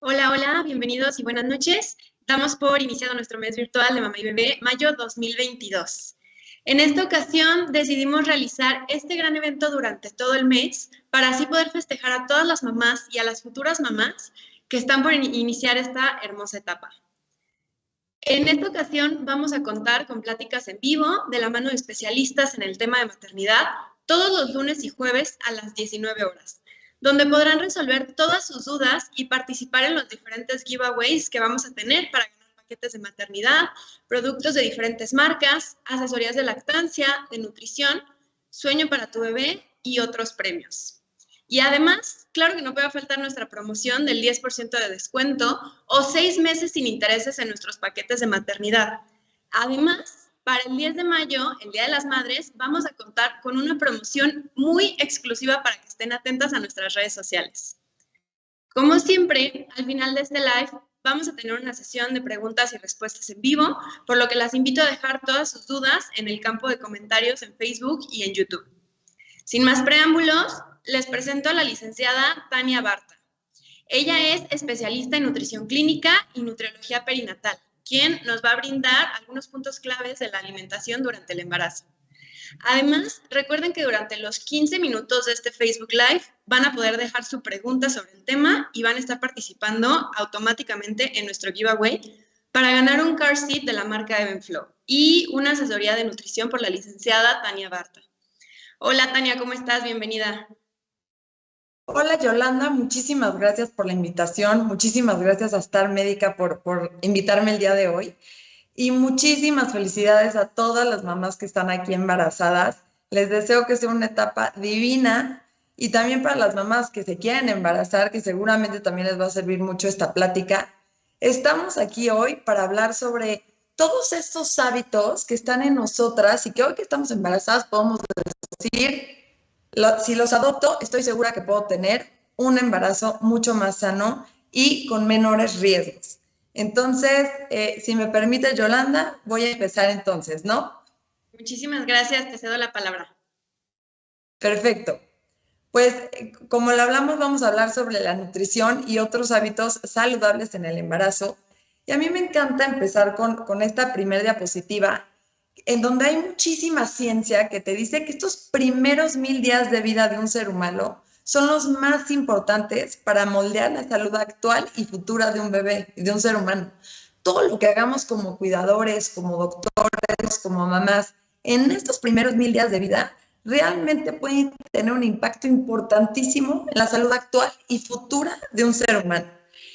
Hola, hola, bienvenidos y buenas noches. Damos por iniciado nuestro mes virtual de Mamá y Bebé, mayo 2022. En esta ocasión decidimos realizar este gran evento durante todo el mes para así poder festejar a todas las mamás y a las futuras mamás que están por iniciar esta hermosa etapa. En esta ocasión vamos a contar con pláticas en vivo de la mano de especialistas en el tema de maternidad todos los lunes y jueves a las 19 horas, donde podrán resolver todas sus dudas y participar en los diferentes giveaways que vamos a tener para ganar paquetes de maternidad, productos de diferentes marcas, asesorías de lactancia, de nutrición, sueño para tu bebé y otros premios. Y además, claro que no puede faltar nuestra promoción del 10% de descuento o 6 meses sin intereses en nuestros paquetes de maternidad. Además, para el 10 de mayo, el Día de las Madres, vamos a contar con una promoción muy exclusiva para que estén atentas a nuestras redes sociales. Como siempre, al final de este live vamos a tener una sesión de preguntas y respuestas en vivo, por lo que las invito a dejar todas sus dudas en el campo de comentarios en Facebook y en YouTube. Sin más preámbulos, les presento a la licenciada Tania Barta. Ella es especialista en nutrición clínica y nutriología perinatal, quien nos va a brindar algunos puntos claves de la alimentación durante el embarazo. Además, recuerden que durante los 15 minutos de este Facebook Live van a poder dejar su pregunta sobre el tema y van a estar participando automáticamente en nuestro giveaway para ganar un car seat de la marca Evenflow y una asesoría de nutrición por la licenciada Tania Barta. Hola Tania, ¿cómo estás? Bienvenida. Hola Yolanda, muchísimas gracias por la invitación, muchísimas gracias a Star Médica por invitarme el día de hoy y muchísimas felicidades a todas las mamás que están aquí embarazadas. Les deseo que sea una etapa divina y también para las mamás que se quieren embarazar, que seguramente también les va a servir mucho esta plática. Estamos aquí hoy para hablar sobre todos estos hábitos que están en nosotras y que hoy que estamos embarazadas podemos decir si los adopto, estoy segura que puedo tener un embarazo mucho más sano y con menores riesgos. Entonces, si me permite, Yolanda, voy a empezar entonces, ¿no? Muchísimas gracias, te cedo la palabra. Perfecto. Pues como lo hablamos, vamos a hablar sobre la nutrición y otros hábitos saludables en el embarazo. Y a mí me encanta empezar con esta primera diapositiva, en donde hay muchísima ciencia que te dice que estos primeros 1000 días de vida de un ser humano son los más importantes para moldear la salud actual y futura de un bebé y de un ser humano. Todo lo que hagamos como cuidadores, como doctores, como mamás, en estos primeros 1000 días de vida, realmente pueden tener un impacto importantísimo en la salud actual y futura de un ser humano.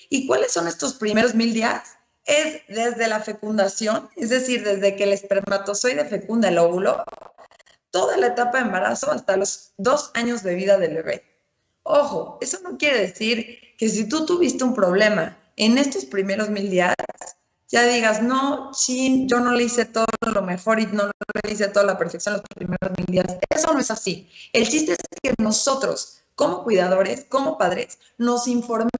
¿Y cuáles son estos primeros 1000 días? Es desde la fecundación, es decir, desde que el espermatozoide fecunda el óvulo, toda la etapa de embarazo hasta los 2 años de vida del bebé. Ojo, eso no quiere decir que si tú tuviste un problema en estos primeros 1000 días, ya digas, no, chin, yo no le hice todo lo mejor y no le hice toda la perfección los primeros 1000 días. Eso no es así. El chiste es que nosotros, como cuidadores, como padres, nos informemos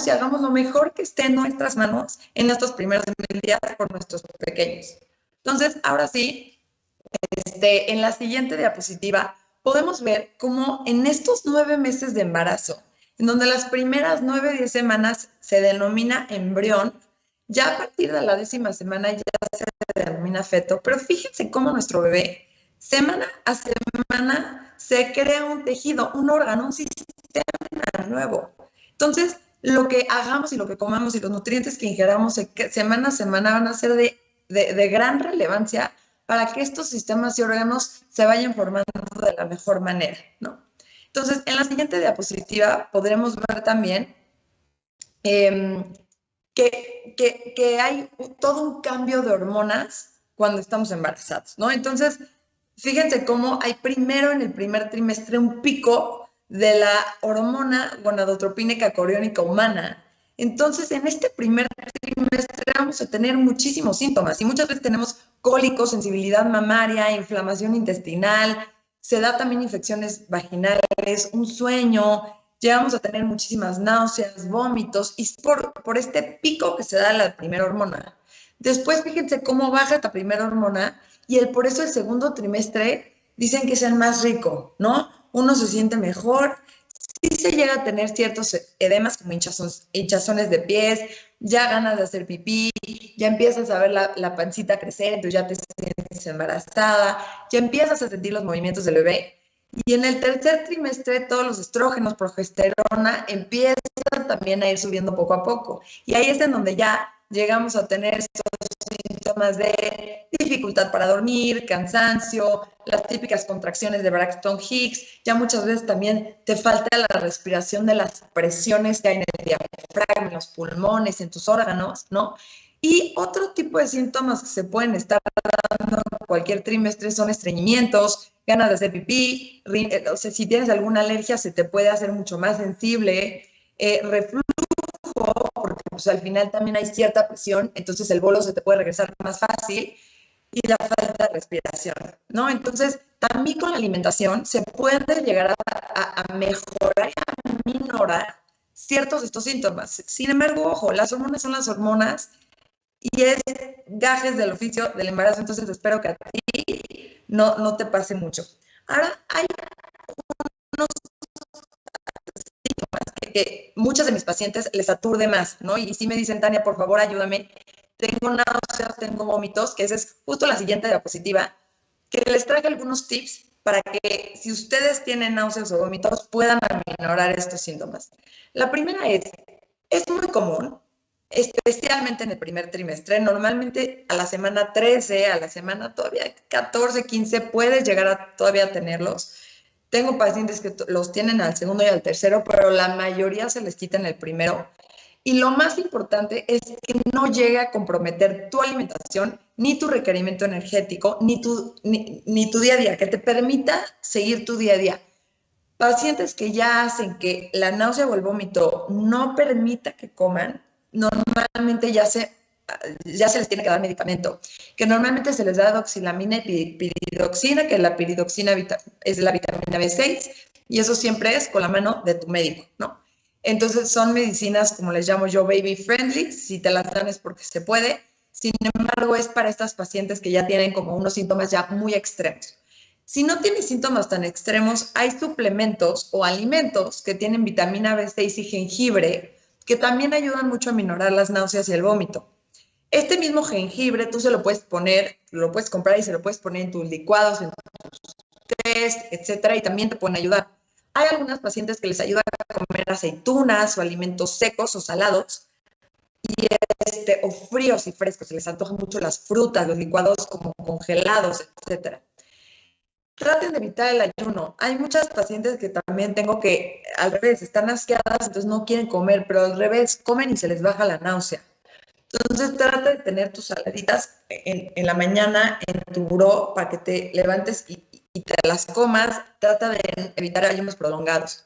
y hagamos lo mejor que esté en nuestras manos en estos primeros 1000 días por nuestros pequeños. Entonces, ahora sí, en la siguiente diapositiva podemos ver cómo en estos 9 meses de embarazo, en donde las primeras 9 o 10 semanas se denomina embrión, ya a partir de la 10ª semana ya se denomina feto, pero fíjense cómo nuestro bebé, semana a semana, se crea un tejido, un órgano, un sistema nuevo. Entonces, lo que hagamos y lo que comamos y los nutrientes que ingeramos semana a semana van a ser de gran relevancia para que estos sistemas y órganos se vayan formando de la mejor manera, ¿no? Entonces, en la siguiente diapositiva podremos ver también que hay todo un cambio de hormonas cuando estamos embarazados, ¿no? Entonces, fíjense cómo hay primero en el primer trimestre un pico de la hormona gonadotropínica coriónica humana. Entonces, en este primer trimestre vamos a tener muchísimos síntomas y muchas veces tenemos cólicos, sensibilidad mamaria, inflamación intestinal, se da también infecciones vaginales, un sueño, llegamos a tener muchísimas náuseas, vómitos, y es por este pico que se da la primera hormona. Después, fíjense cómo baja esta primera hormona y por eso el segundo trimestre dicen que es el más rico, ¿no? Uno se siente mejor, se llega a tener ciertos edemas como hinchazones de pies, ya ganas de hacer pipí, ya empiezas a ver la pancita crecer, entonces ya te sientes embarazada, ya empiezas a sentir los movimientos del bebé. Y en el tercer trimestre todos los estrógenos, progesterona empiezan también a ir subiendo poco a poco. Y ahí es en donde ya llegamos a tener estos síntomas de dificultad para dormir, cansancio, las típicas contracciones de Braxton Hicks. Ya muchas veces también te falta la respiración de las presiones que hay en el diafragma, en los pulmones, en tus órganos, ¿no? Y otro tipo de síntomas que se pueden estar dando en cualquier trimestre son estreñimientos, ganas de hacer pipí, o sea, si tienes alguna alergia se te puede hacer mucho más sensible, reflujo, porque pues, al final también hay cierta presión, entonces el bolo se te puede regresar más fácil, y la falta de respiración, ¿no? Entonces, también con la alimentación se puede llegar a mejorar y a minorar ciertos de estos síntomas. Sin embargo, ojo, las hormonas son las hormonas y es gajes del oficio del embarazo, entonces espero que a ti no te pase mucho. Ahora, hay unos síntomas que muchas de mis pacientes les aturde más, ¿no? Y sí me dicen, Tania, por favor, ayúdame. Tengo náuseas, tengo vómitos, que esa es justo la siguiente diapositiva, que les traje algunos tips para que si ustedes tienen náuseas o vómitos puedan aminorar estos síntomas. La primera es muy común, especialmente en el primer trimestre. Normalmente a la semana 13, a la semana todavía 14, 15, puedes llegar a todavía tenerlos. Tengo pacientes que los tienen al segundo y al tercero, pero la mayoría se les quita en el primero. Y lo más importante es que no llegue a comprometer tu alimentación, ni tu requerimiento energético, ni tu día a día, que te permita seguir tu día a día. Pacientes que ya hacen que la náusea o el vómito no permita que coman, normalmente ya se les tiene que dar medicamento, que normalmente se les da doxilamina y piridoxina, que la piridoxina es la vitamina B6, y eso siempre es con la mano de tu médico, ¿no? Entonces son medicinas, como les llamo yo, baby friendly, si te las dan es porque se puede, sin embargo es para estas pacientes que ya tienen como unos síntomas ya muy extremos. Si no tienes síntomas tan extremos, hay suplementos o alimentos que tienen vitamina B6 y jengibre que también ayudan mucho a minorar las náuseas y el vómito. Este mismo jengibre tú se lo puedes poner, lo puedes comprar y se lo puedes poner en tus licuados, en tus tés, etcétera, y también te pueden ayudar. Hay algunas pacientes que les ayuda a comer aceitunas o alimentos secos o salados o fríos y frescos. Se les antojan mucho las frutas, los licuados como congelados, etcétera. Traten de evitar el ayuno. Hay muchas pacientes que también tengo que, al revés, están asqueadas, entonces no quieren comer, pero al revés, comen y se les baja la náusea. Entonces trata de tener tus saladitas en la mañana en tu buró para que te levantes y te las comas. Trata de evitar ayunos prolongados.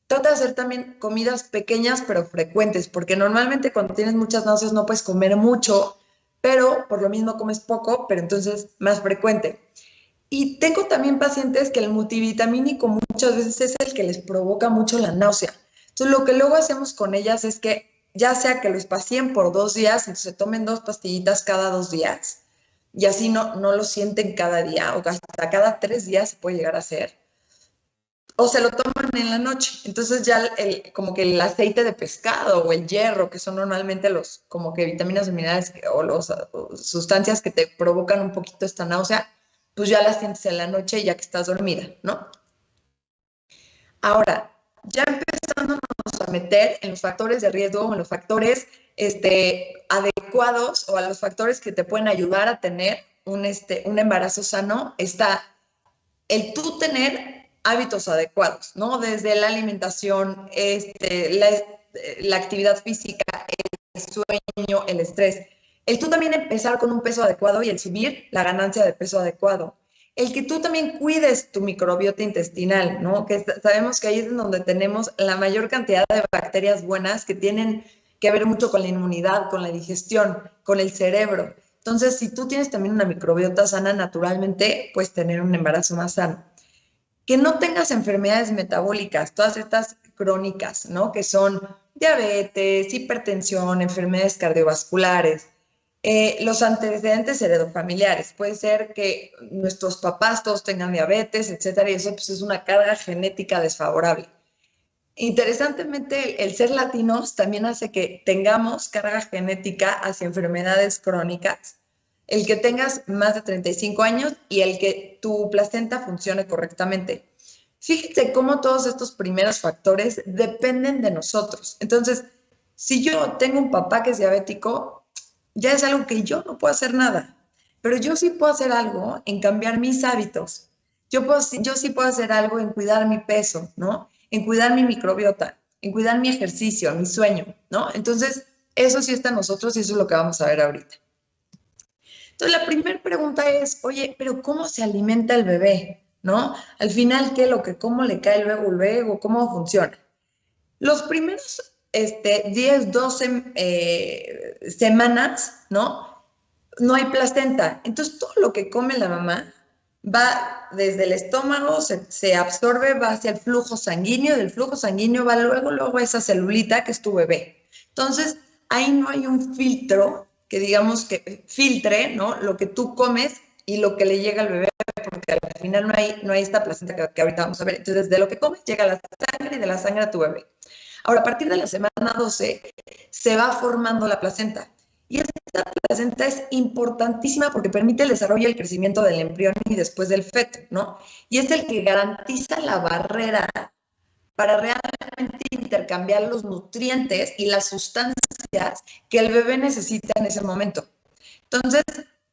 Trata de hacer también comidas pequeñas pero frecuentes, porque normalmente cuando tienes muchas náuseas no puedes comer mucho, pero por lo mismo comes poco, pero entonces más frecuente. Y tengo también pacientes que el multivitamínico muchas veces es el que les provoca mucho la náusea. Entonces lo que luego hacemos con ellas es que ya sea que lo espacien por 2 días, entonces se tomen 2 pastillitas cada 2 días, y así no lo sienten cada día, o hasta cada 3 días se puede llegar a hacer, o se lo toman en la noche. Entonces ya como que el aceite de pescado o el hierro, que son normalmente los como que vitaminas o minerales o las sustancias que te provocan un poquito esta náusea, pues ya las sientes en la noche ya que estás dormida, ¿no? Ahora, ya empezándonos a meter en los factores de riesgo o en los factores adecuados o a los factores que te pueden ayudar a tener un embarazo sano, está el tú tener hábitos adecuados, ¿no? Desde la alimentación, la actividad física, el sueño, el estrés. El tú también empezar con un peso adecuado y el subir la ganancia de peso adecuado. El que tú también cuides tu microbiota intestinal, ¿no? Que sabemos que ahí es donde tenemos la mayor cantidad de bacterias buenas que tienen que ver mucho con la inmunidad, con la digestión, con el cerebro. Entonces, si tú tienes también una microbiota sana, naturalmente puedes tener un embarazo más sano. Que no tengas enfermedades metabólicas, todas estas crónicas, ¿no? Que son diabetes, hipertensión, enfermedades cardiovasculares. Los antecedentes heredofamiliares. Puede ser que nuestros papás todos tengan diabetes, etcétera, y eso pues, es una carga genética desfavorable. Interesantemente, el ser latinos también hace que tengamos carga genética hacia enfermedades crónicas, el que tengas más de 35 años y el que tu placenta funcione correctamente. Fíjate cómo todos estos primeros factores dependen de nosotros. Entonces, si yo tengo un papá que es diabético, ya es algo que yo no puedo hacer nada, pero yo sí puedo hacer algo en cambiar mis hábitos. Yo sí puedo hacer algo en cuidar mi peso, ¿no? En cuidar mi microbiota, en cuidar mi ejercicio, mi sueño, ¿no? Entonces, eso sí está en nosotros y eso es lo que vamos a ver ahorita. Entonces, la primera pregunta es, oye, pero ¿cómo se alimenta el bebé? ¿No? Al final, ¿qué? Lo que cómo le cae luego, ¿cómo funciona? Los primeros 10, 12 semanas, ¿no? No hay placenta. Entonces, todo lo que come la mamá va desde el estómago, se absorbe, va hacia el flujo sanguíneo, del flujo sanguíneo va luego a esa celulita que es tu bebé. Entonces, ahí no hay un filtro que digamos que filtre, ¿no? Lo que tú comes y lo que le llega al bebé, porque al final no hay esta placenta que ahorita vamos a ver. Entonces, de lo que comes llega la sangre y de la sangre a tu bebé. Ahora, a partir de la semana 12 se va formando la placenta. Y esta placenta es importantísima porque permite el desarrollo y el crecimiento del embrión y después del feto, ¿no? Y es el que garantiza la barrera para realmente intercambiar los nutrientes y las sustancias que el bebé necesita en ese momento. Entonces,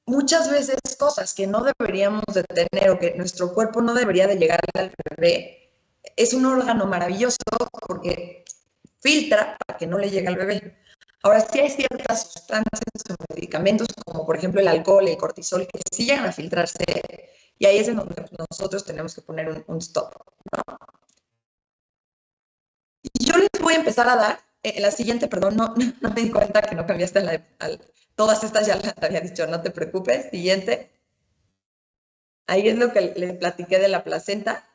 muchas veces cosas que no deberíamos de tener o que nuestro cuerpo no debería de llegar al bebé, es un órgano maravilloso porque filtra para que no le llegue al bebé. Ahora, sí hay ciertas sustancias o medicamentos, como por ejemplo el alcohol, el cortisol, que sí llegan a filtrarse, y ahí es en donde nosotros tenemos que poner un stop, ¿no? Y yo les voy a empezar a dar, la siguiente, perdón, no me di cuenta que no cambiaste todas estas ya las había dicho, no te preocupes, siguiente. Ahí es lo que les platiqué de la placenta.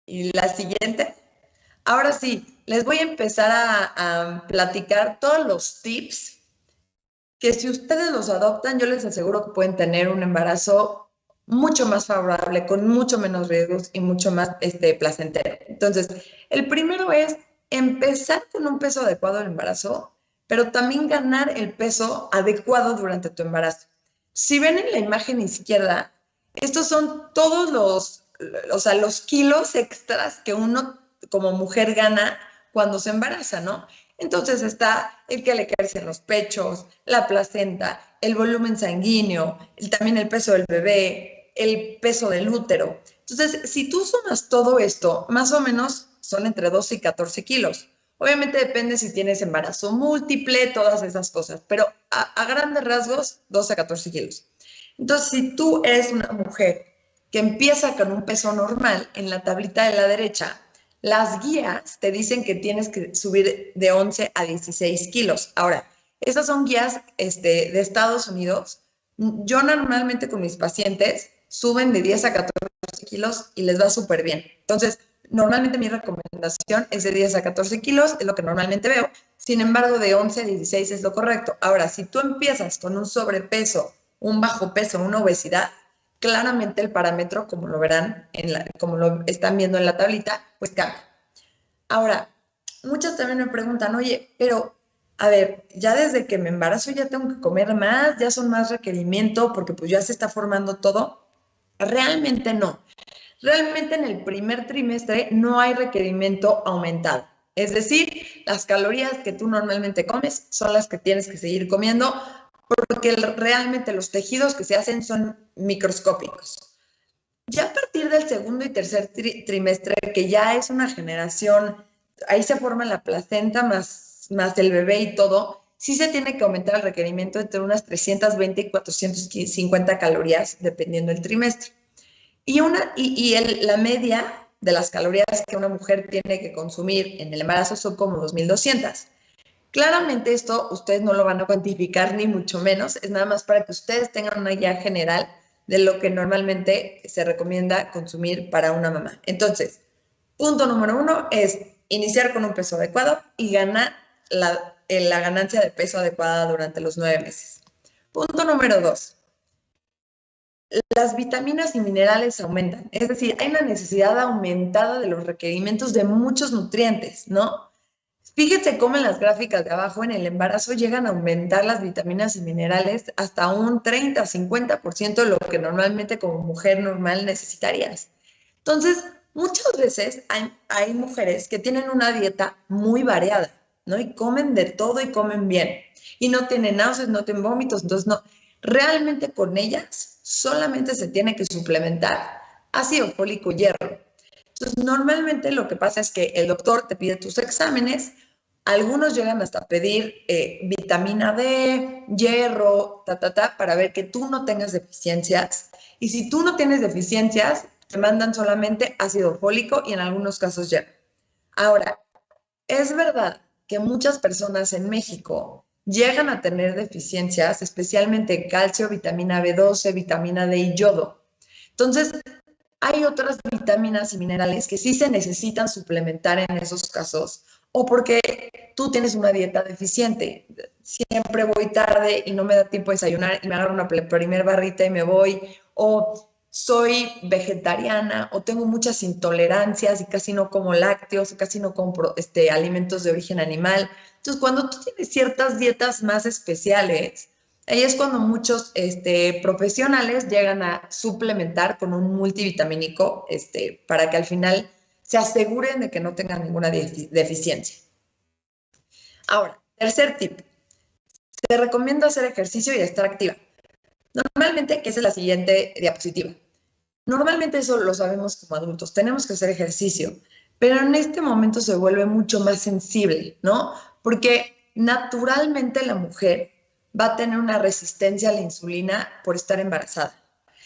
Y la siguiente. Ahora sí, les voy a empezar a platicar todos los tips que si ustedes los adoptan, yo les aseguro que pueden tener un embarazo mucho más favorable, con mucho menos riesgos y mucho más placentero. Entonces, el primero es empezar con un peso adecuado al embarazo, pero también ganar el peso adecuado durante tu embarazo. Si ven en la imagen izquierda, estos son todos los kilos extras que uno como mujer gana cuando se embaraza, ¿no? Entonces está el que le crecen los pechos, la placenta, el volumen sanguíneo, también el peso del bebé, el peso del útero. Entonces, si tú sumas todo esto, más o menos son entre 12 y 14 kilos. Obviamente depende si tienes embarazo múltiple, todas esas cosas, pero a grandes rasgos, 12 a 14 kilos. Entonces, si tú eres una mujer que empieza con un peso normal, en la tablita de la derecha, las guías te dicen que tienes que subir de 11 a 16 kilos. Ahora, esas son guías de Estados Unidos. Yo normalmente con mis pacientes suben de 10 a 14 kilos y les va súper bien. Entonces, normalmente mi recomendación es de 10 a 14 kilos, es lo que normalmente veo. Sin embargo, de 11 a 16 es lo correcto. Ahora, si tú empiezas con un sobrepeso, un bajo peso, una obesidad, claramente el parámetro, como lo verán, como lo están viendo en la tablita, pues cambia. Ahora, muchas también me preguntan, oye, pero a ver, ya desde que me embarazo ya tengo que comer más, ya son más requerimiento porque pues ya se está formando todo. Realmente no. Realmente en el primer trimestre no hay requerimiento aumentado. Es decir, las calorías que tú normalmente comes son las que tienes que seguir comiendo porque realmente los tejidos que se hacen son microscópicos. Ya a partir del segundo y tercer trimestre, que ya es una generación, ahí se forma la placenta más el bebé y todo, sí se tiene que aumentar el requerimiento entre unas 320 y 450 calorías, dependiendo del trimestre. La media de las calorías que una mujer tiene que consumir en el embarazo son como 2.200. Claramente esto ustedes no lo van a cuantificar ni mucho menos, es nada más para que ustedes tengan una idea general de lo que normalmente se recomienda consumir para una mamá. Entonces, punto número 1 es iniciar con un peso adecuado y ganar la ganancia de peso adecuada durante los 9 meses. Punto número 2, las vitaminas y minerales aumentan. Es decir, hay una necesidad aumentada de los requerimientos de muchos nutrientes, ¿no? Fíjate cómo en las gráficas de abajo en el embarazo llegan a aumentar las vitaminas y minerales hasta un 30-50% de lo que normalmente como mujer normal necesitarías. Entonces, muchas veces hay mujeres que tienen una dieta muy variada, ¿no? Y comen de todo y comen bien. Y no tienen náuseas, no tienen vómitos, entonces no. Realmente con ellas solamente se tiene que suplementar ácido fólico y hierro. Entonces, normalmente lo que pasa es que el doctor te pide tus exámenes, algunos llegan hasta pedir vitamina D, hierro, para ver que tú no tengas deficiencias. Y si tú no tienes deficiencias, te mandan solamente ácido fólico y en algunos casos hierro. Ahora, es verdad que muchas personas en México llegan a tener deficiencias, especialmente calcio, vitamina B12, vitamina D y yodo. Entonces, hay otras vitaminas y minerales que sí se necesitan suplementar en esos casos, o porque tú tienes una dieta deficiente. Siempre voy tarde y no me da tiempo de desayunar y me agarro una primer barrita y me voy, o soy vegetariana, o tengo muchas intolerancias y casi no como lácteos, o casi no compro alimentos de origen animal. Entonces, cuando tú tienes ciertas dietas más especiales, ahí es cuando muchos profesionales llegan a suplementar con un multivitamínico para que al final se aseguren de que no tengan ninguna deficiencia. Ahora, tercer tip. Te recomiendo hacer ejercicio y estar activa. Normalmente, que esa es la siguiente diapositiva. Normalmente eso lo sabemos como adultos, tenemos que hacer ejercicio, pero en este momento se vuelve mucho más sensible, ¿no? Porque naturalmente la mujer va a tener una resistencia a la insulina por estar embarazada.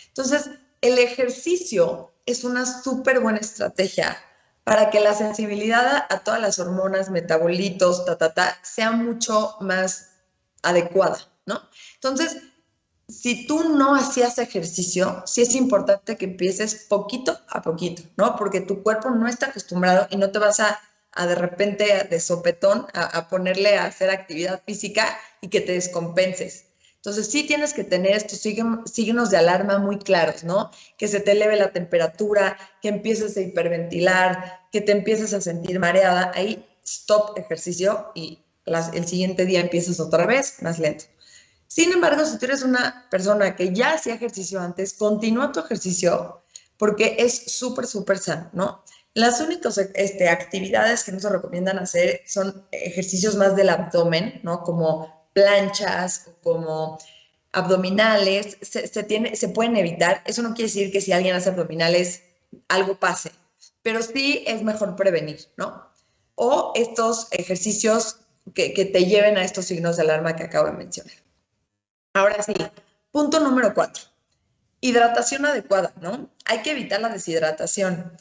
Entonces, el ejercicio es una súper buena estrategia para que la sensibilidad a todas las hormonas, metabolitos, sea mucho más adecuada, ¿no? Entonces, si tú no hacías ejercicio, sí es importante que empieces poquito a poquito, ¿no? Porque tu cuerpo no está acostumbrado y no te vas a de repente de sopetón a ponerle a hacer actividad física y que te descompenses. Entonces sí tienes que tener estos signos de alarma muy claros, ¿no? Que se te eleve la temperatura, que empieces a hiperventilar, que te empieces a sentir mareada. Ahí stop ejercicio y el siguiente día empiezas otra vez más lento. Sin embargo, si tú eres una persona que ya hacía ejercicio antes, continúa tu ejercicio porque es súper, súper sano, ¿no? Las únicas actividades que no se recomiendan hacer son ejercicios más del abdomen, ¿no? Como planchas, como abdominales, se pueden evitar. Eso no quiere decir que si alguien hace abdominales algo pase, pero sí es mejor prevenir, ¿no? O estos ejercicios que te lleven a estos signos de alarma que acabo de mencionar. Ahora sí, punto número 4. Hidratación adecuada, ¿no? Hay que evitar la deshidratación.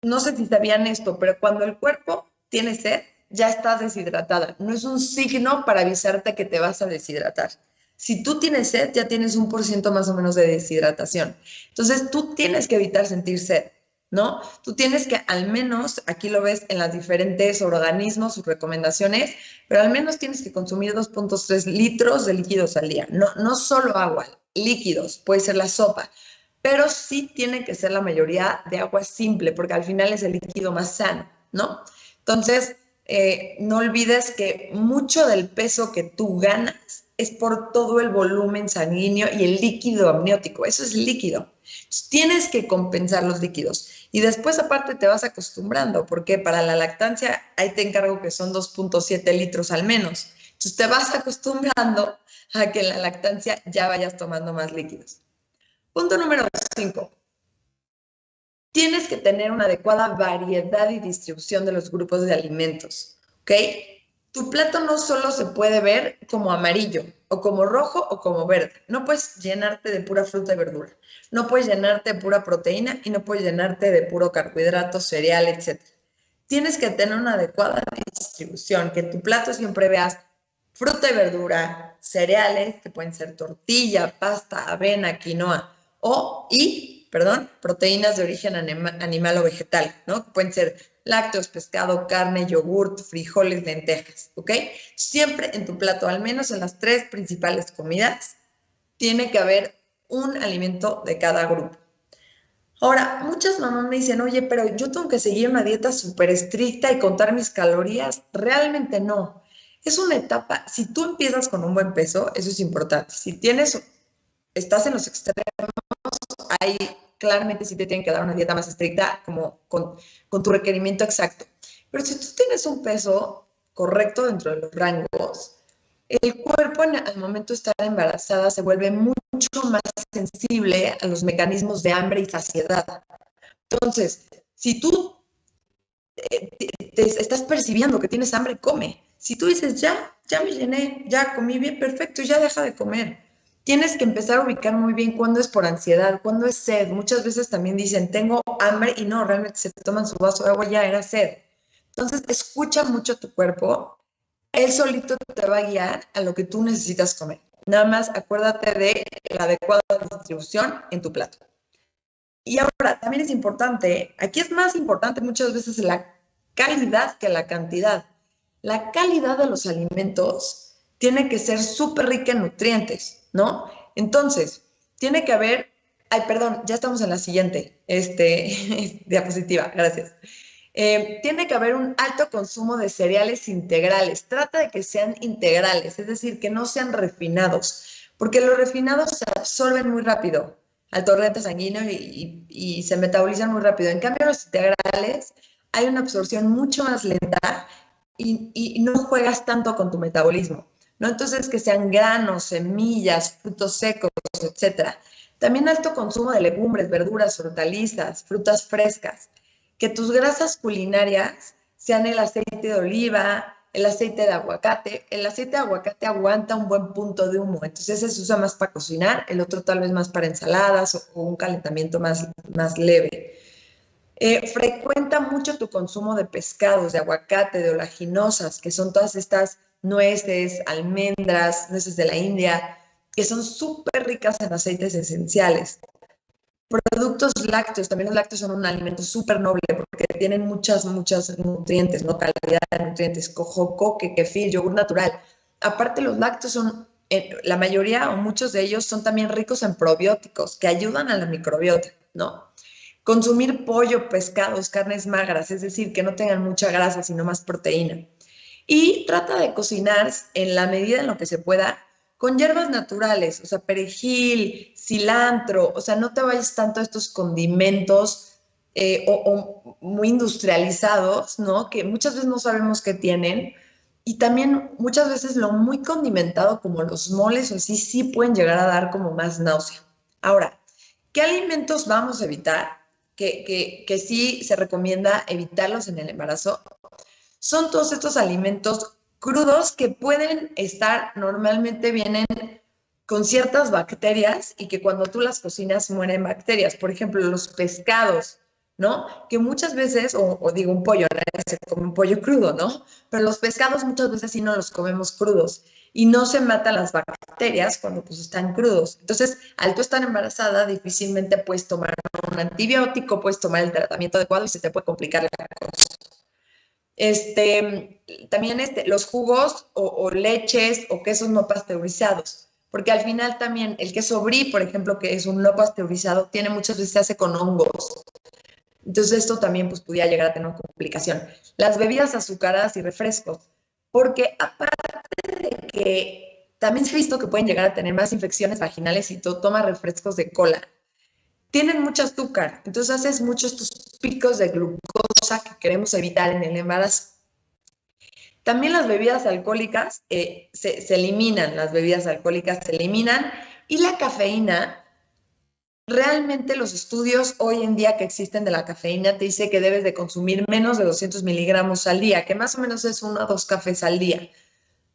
No sé si sabían esto, pero cuando el cuerpo tiene sed, ya estás deshidratada. No es un signo para avisarte que te vas a deshidratar. Si tú tienes sed, ya tienes 1% más o menos de deshidratación. Entonces, tú tienes que evitar sentir sed, ¿no? Tú tienes que al menos, aquí lo ves en las diferentes organismos, sus recomendaciones, pero al menos tienes que consumir 2.3 litros de líquidos al día. No solo agua, líquidos, puede ser la sopa, pero sí tiene que ser la mayoría de agua simple, porque al final es el líquido más sano, ¿no? Entonces, no olvides que mucho del peso que tú ganas es por todo el volumen sanguíneo y el líquido amniótico. Eso es líquido. Entonces, tienes que compensar los líquidos. Y después, aparte, te vas acostumbrando, porque para la lactancia, ahí te encargo que son 2.7 litros al menos. Entonces, te vas acostumbrando a que en la lactancia ya vayas tomando más líquidos. Punto número 5. Tienes que tener una adecuada variedad y distribución de los grupos de alimentos, ¿ok? Tu plato no solo se puede ver como amarillo, o como rojo, o como verde. No puedes llenarte de pura fruta y verdura. No puedes llenarte de pura proteína y no puedes llenarte de puro carbohidrato, cereal, etc. Tienes que tener una adecuada distribución, que en tu plato siempre veas fruta y verdura, cereales, que pueden ser tortilla, pasta, avena, quinoa, proteínas de origen animal o vegetal, ¿no? Pueden ser lácteos, pescado, carne, yogurt, frijoles, lentejas, ¿ok? Siempre en tu plato, al menos en las 3 principales comidas, tiene que haber un alimento de cada grupo. Ahora, muchas mamás me dicen, oye, pero yo tengo que seguir una dieta súper estricta y contar mis calorías. Realmente no. Es una etapa. Si tú empiezas con un buen peso, eso es importante. Si estás en los extremos, ahí claramente sí te tienen que dar una dieta más estricta, como con tu requerimiento exacto. Pero si tú tienes un peso correcto dentro de los rangos, el cuerpo al momento de estar embarazada se vuelve mucho más sensible a los mecanismos de hambre y saciedad. Entonces, si tú te estás percibiendo que tienes hambre, come. Si tú dices, ya me llené, ya comí bien, perfecto, ya deja de comer. Tienes que empezar a ubicar muy bien cuándo es por ansiedad, cuándo es sed. Muchas veces también dicen, tengo hambre y no, realmente se toman su vaso de agua, ya era sed. Entonces, escucha mucho tu cuerpo. Él solito te va a guiar a lo que tú necesitas comer. Nada más acuérdate de la adecuada distribución en tu plato. Y ahora, también es importante, aquí es más importante muchas veces la calidad que la cantidad. La calidad de los alimentos tiene que ser súper rica en nutrientes, ¿no? Entonces, tiene que haber, ay, perdón, ya estamos en la siguiente diapositiva, gracias. Tiene que haber un alto consumo de cereales integrales. Trata de que sean integrales, es decir, que no sean refinados, porque los refinados se absorben muy rápido al torrente sanguíneo y se metabolizan muy rápido. En cambio, los integrales hay una absorción mucho más lenta y no juegas tanto con tu metabolismo, ¿no? Entonces, que sean granos, semillas, frutos secos, etcétera. También alto consumo de legumbres, verduras, hortalizas, frutas frescas. Que tus grasas culinarias sean el aceite de oliva, el aceite de aguacate. El aceite de aguacate aguanta un buen punto de humo, entonces ese se usa más para cocinar, el otro tal vez más para ensaladas o un calentamiento más leve. Frecuenta mucho tu consumo de pescados, de aguacate, de oleaginosas, que son todas estas nueces, almendras, nueces de la India, que son súper ricas en aceites esenciales. Productos lácteos, también los lácteos son un alimento súper noble porque tienen muchos nutrientes, ¿no? Calidad de nutrientes, coque, kefir, yogur natural. Aparte, los lácteos son, la mayoría o muchos de ellos son también ricos en probióticos que ayudan a la microbiota, ¿no? Consumir pollo, pescados, carnes magras, es decir, que no tengan mucha grasa, sino más proteína. Y trata de cocinar en la medida en lo que se pueda con hierbas naturales, o sea, perejil, cilantro, o sea, no te vayas tanto a estos condimentos o muy industrializados, ¿no? Que muchas veces no sabemos qué tienen. Y también muchas veces lo muy condimentado como los moles o así, sí pueden llegar a dar como más náusea. Ahora, ¿qué alimentos vamos a evitar? Que sí se recomienda evitarlos en el embarazo. Son todos estos alimentos crudos que pueden estar, normalmente vienen con ciertas bacterias y que cuando tú las cocinas mueren bacterias. Por ejemplo, los pescados, ¿no? Que muchas veces, o digo un pollo, nadie se come un pollo crudo, ¿no? Pero los pescados muchas veces sí no los comemos crudos y no se matan las bacterias cuando pues están crudos. Entonces, al tú estar embarazada, difícilmente puedes tomar un antibiótico, puedes tomar el tratamiento adecuado y se te puede complicar la cosa. También los jugos o leches o quesos no pasteurizados, porque al final también el queso brie, por ejemplo, que es un no pasteurizado, tiene muchas veces se hace con hongos. Entonces esto también pues pudiera llegar a tener una complicación. Las bebidas azucaradas y refrescos, porque aparte de que también se ha visto que pueden llegar a tener más infecciones vaginales si tú tomas refrescos de cola, tienen mucho azúcar, entonces haces muchos estos picos de glucosa que queremos evitar en el embarazo. También las bebidas alcohólicas se eliminan, las bebidas alcohólicas se eliminan y la cafeína, realmente los estudios hoy en día que existen de la cafeína te dice que debes de consumir menos de 200 miligramos al día, que más o menos es 1 o 2 cafés al día.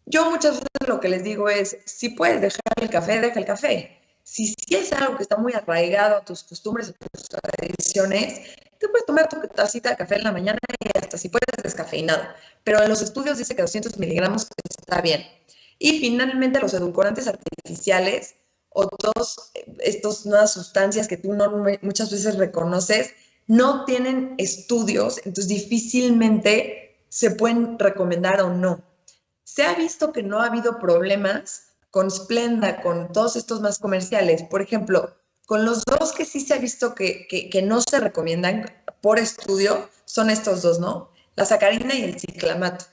Yo muchas veces lo que les digo es, si puedes dejar el café, deja el café. Si es algo que está muy arraigado a tus costumbres, a tus tradiciones, te puedes tomar tu tacita de café en la mañana y hasta si puedes descafeinado. Pero en los estudios dice que 200 miligramos está bien. Y finalmente los edulcorantes artificiales o todas estas nuevas sustancias que tú no, muchas veces reconoces, no tienen estudios, entonces difícilmente se pueden recomendar o no. Se ha visto que no ha habido problemas con Splenda, con todos estos más comerciales. Por ejemplo, con los dos que sí se ha visto que no se recomiendan por estudio, son estos dos, ¿no? La sacarina y el ciclamato.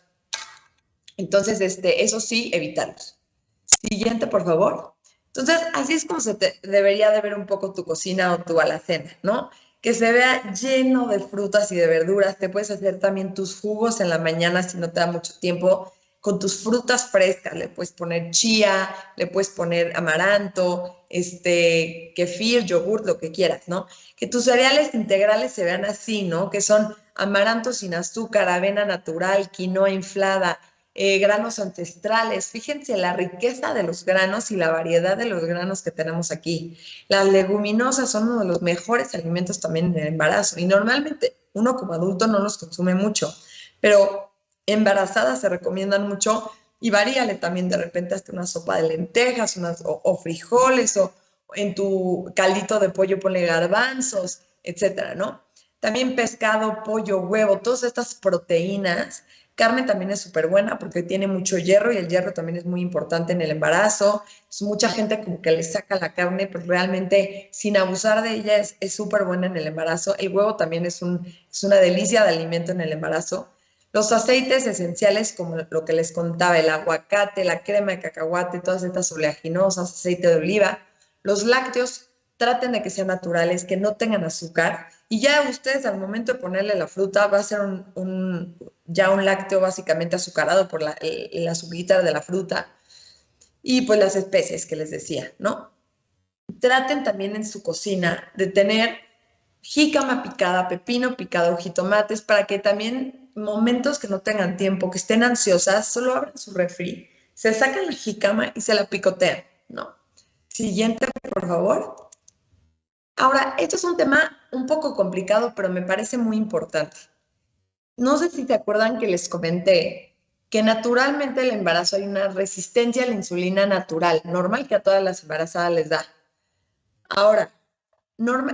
Entonces, eso sí, evitarlos. Siguiente, por favor. Entonces, así es como debería de ver un poco tu cocina o tu alacena, ¿no? Que se vea lleno de frutas y de verduras. Te puedes hacer también tus jugos en la mañana si no te da mucho tiempo. Con tus frutas frescas, le puedes poner chía, le puedes poner amaranto, kefir, yogurt, lo que quieras, ¿no? Que tus cereales integrales se vean así, ¿no? Que son amaranto sin azúcar, avena natural, quinoa inflada, granos ancestrales. Fíjense la riqueza de los granos y la variedad de los granos que tenemos aquí. Las leguminosas son uno de los mejores alimentos también en el embarazo y normalmente uno como adulto no los consume mucho, pero embarazadas se recomiendan mucho y varíale también de repente hasta una sopa de lentejas o frijoles o en tu caldito de pollo ponle garbanzos, etcétera, ¿no? También pescado, pollo, huevo, todas estas proteínas. Carne también es súper buena porque tiene mucho hierro y el hierro también es muy importante en el embarazo. Entonces, mucha gente como que le saca la carne, pero realmente sin abusar de ella es súper buena en el embarazo. El huevo también es una delicia de alimento en el embarazo. Los aceites esenciales, como lo que les contaba, el aguacate, la crema de cacahuate, todas estas oleaginosas, aceite de oliva. Los lácteos, traten de que sean naturales, que no tengan azúcar. Y ya ustedes al momento de ponerle la fruta va a ser ya un lácteo básicamente azucarado por el azuquita de la fruta. Y pues las especies que les decía, ¿no? Traten también en su cocina de tener jícama picada, pepino picado, jitomates, para que también momentos que no tengan tiempo, que estén ansiosas, solo abran su refri, se sacan la jícama y se la picotean, ¿no? Siguiente, por favor. Ahora, esto es un tema un poco complicado, pero me parece muy importante. No sé si te acuerdan que les comenté que naturalmente el embarazo hay una resistencia a la insulina natural, normal que a todas las embarazadas les da. Ahora,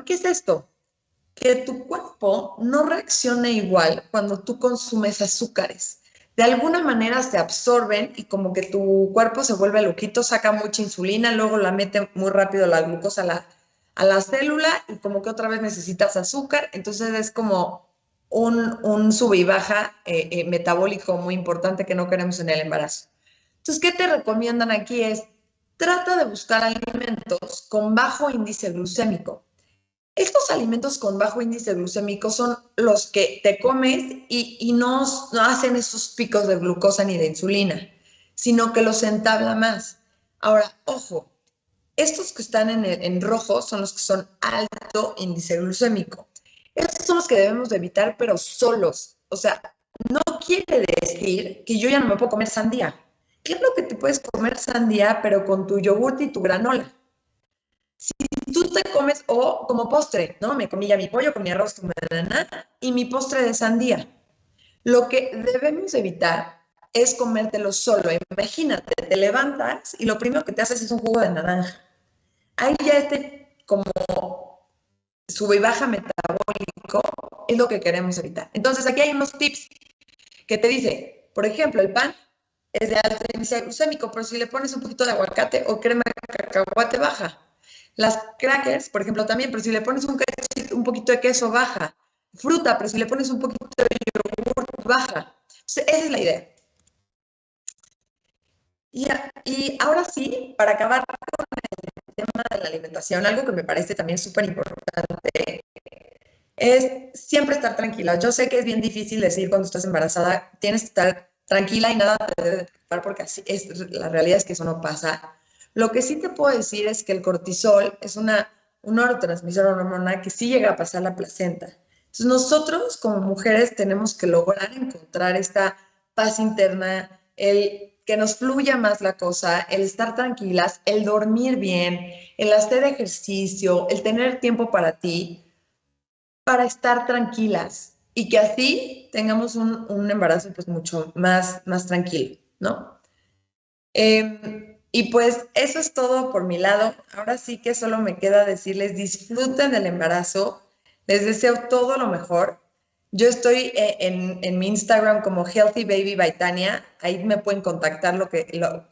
¿qué es esto? Que tu cuerpo no reaccione igual cuando tú consumes azúcares. De alguna manera se absorben y como que tu cuerpo se vuelve loquito, saca mucha insulina, luego la mete muy rápido la glucosa a la célula y como que otra vez necesitas azúcar. Entonces es como un sube y baja metabólico muy importante que no queremos en el embarazo. Entonces, ¿qué te recomiendan aquí? Trata de buscar alimentos con bajo índice glucémico. Estos alimentos con bajo índice glucémico son los que te comes y no hacen esos picos de glucosa ni de insulina, sino que los entabla más. Ahora, ojo, estos que están en rojo son los que son alto índice glucémico. Estos son los que debemos de evitar, pero solos. O sea, no quiere decir que yo ya no me puedo comer sandía. Claro que te puedes comer sandía, pero con tu yogurt y tu granola. Si tú te comes, o como postre, ¿no? Me comí ya mi pollo con mi arroz con banana y mi postre de sandía. Lo que debemos evitar es comértelo solo. Imagínate, te levantas y lo primero que te haces es un jugo de naranja. Ahí ya como sube y baja metabólico es lo que queremos evitar. Entonces aquí hay unos tips que te dice, por ejemplo, el pan es de alto índice glucémico, pero si le pones un poquito de aguacate o crema de cacahuate baja. Las crackers, por ejemplo, también, pero si le pones un poquito de queso, baja. Fruta, pero si le pones un poquito de yogur, baja. Entonces, esa es la idea. Y ahora sí, para acabar con el tema de la alimentación, algo que me parece también súper importante es siempre estar tranquila. Yo sé que es bien difícil decir cuando estás embarazada, tienes que estar tranquila y nada te debe preocupar porque así la realidad es que eso no pasa. Lo que sí te puedo decir es que el cortisol es un neurotransmisor hormonal que sí llega a pasar la placenta. Entonces nosotros como mujeres tenemos que lograr encontrar esta paz interna, el que nos fluya más la cosa, el estar tranquilas, el dormir bien, el hacer ejercicio, el tener tiempo para ti, para estar tranquilas y que así tengamos un embarazo pues mucho más tranquilo, ¿no? Y pues eso es todo por mi lado. Ahora sí que solo me queda decirles disfruten del embarazo. Les deseo todo lo mejor. Yo estoy en mi Instagram como Healthy Baby by Tania. Ahí me pueden contactar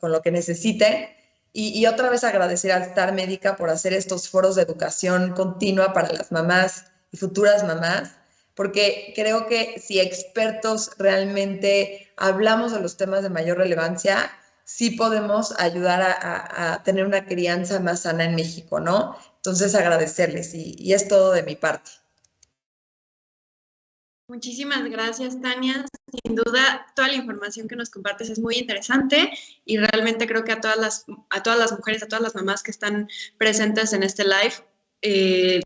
con lo que necesiten. Y otra vez agradecer al Star Médica por hacer estos foros de educación continua para las mamás y futuras mamás, porque creo que si expertos realmente hablamos de los temas de mayor relevancia, sí podemos ayudar a tener una crianza más sana en México, ¿no? Entonces agradecerles y es todo de mi parte. Muchísimas gracias, Tania. Sin duda, toda la información que nos compartes es muy interesante y realmente creo que a todas las mujeres, a todas las mamás que están presentes en este live,